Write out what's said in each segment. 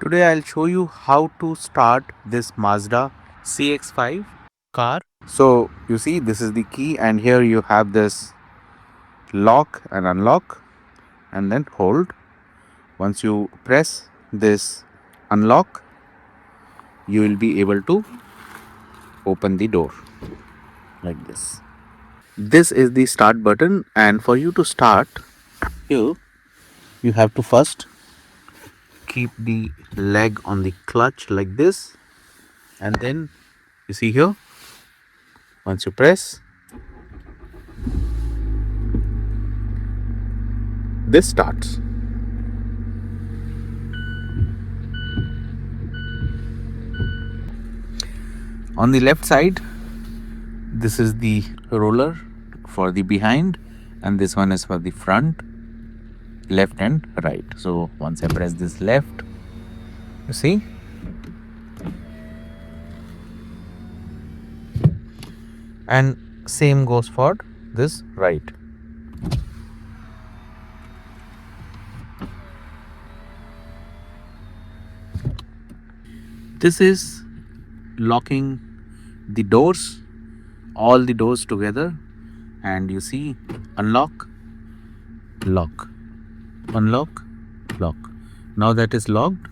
Today I'll show you how to start this Mazda CX-5 car. So you see this is the key and here you have this lock and unlock and then hold. Once you press this unlock, you will be able to open the door like this. This is the start button, and for you to start here you have to first keep the leg on the clutch like this, and then you see here, once you press, this starts. On the left side, this is the roller for the behind, and this one is for the front, left and right. So once I press this left, you see, and same goes for this right. This is locking the doors, all the doors together, and you see, unlock, lock, unlock, lock. Now that is locked,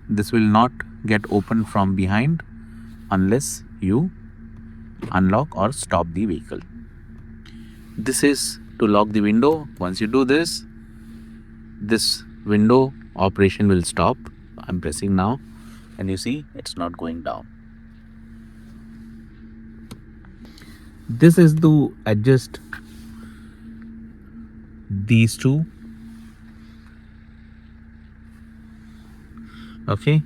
this will not get opened from behind unless you unlock or stop the vehicle. This is to lock the window. Once you do this, this window operation will stop. I'm pressing now and you see it's not going down. This is to adjust these two. Okay,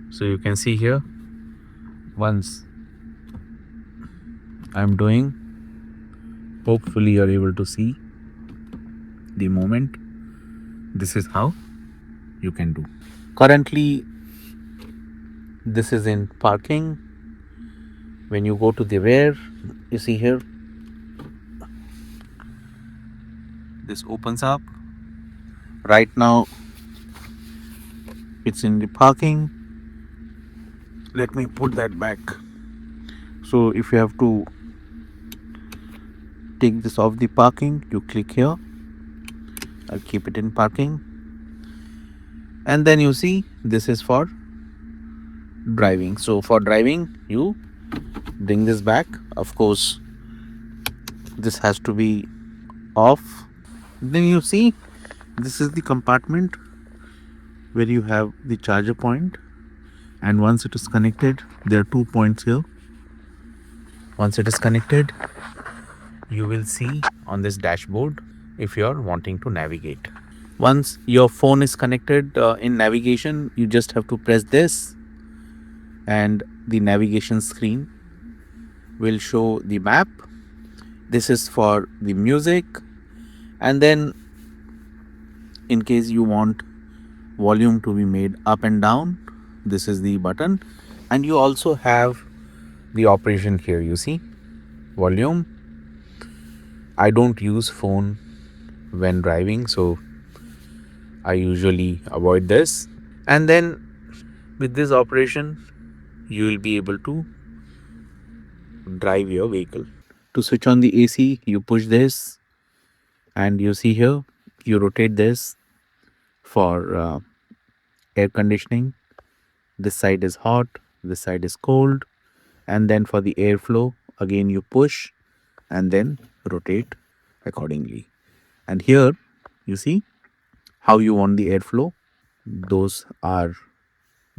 so you can see here, once I'm doing, hopefully you're able to see the moment. This is how you can do. Currently this is in parking. When you go to the rear, you see here, this opens up. Right now it's in the parking. Let me put that back. So if you have to take this off the parking, you click here. I'll keep it in parking, and then you see this is for driving. So for driving, you bring this back. Of course this has to be off. Then you see this is the compartment where you have the charger point, and once it is connected, there are 2 points here. Once it is connected, you will see on this dashboard if you are wanting to navigate. Once your phone is connected in navigation, you just have to press this and the navigation screen will show the map. This is for the music, and then in case you want volume to be made up and down, this is the button. And you also have the operation here, you see, volume. I don't use phone when driving, so I usually avoid this. And then with this operation, you will be able to drive your vehicle. To switch on the AC, you push this, and you see here, you rotate this for air conditioning. This side is hot, this side is cold, and then for the airflow, again you push and then rotate accordingly. And here you see how you want the airflow. Those are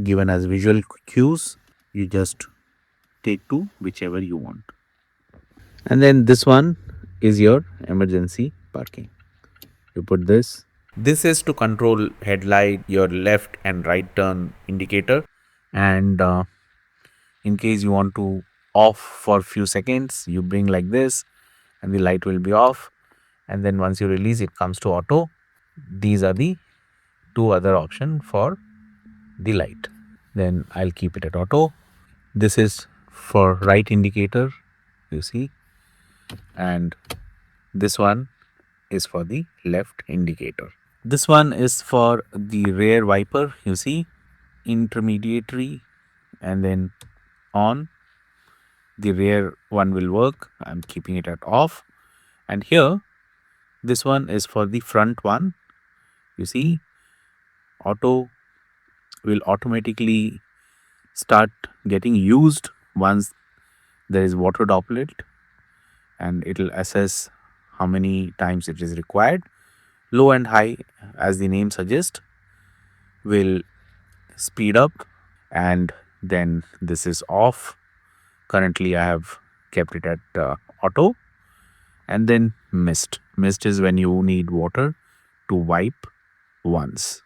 given as visual cues. You just take to whichever you want. And then this one is your emergency parking. You put this. This is to control headlight, your left and right turn indicator, and in case you want to off for few seconds, you bring like this and the light will be off, and then once you release, it comes to auto. These are the two other options for the light. Then I'll keep it at auto. This is for right indicator, you see, and this one is for the left indicator. This one is for the rear wiper, you see, intermediary, and then on. The rear one will work. I'm keeping it at off. And here, this one is for the front one. You see, auto will automatically start getting used once there is water droplet, and it will assess how many times it is required. Low and high, as the name suggests, will speed up, and then this is off. Currently I have kept it at auto. And then mist is when you need water to wipe once.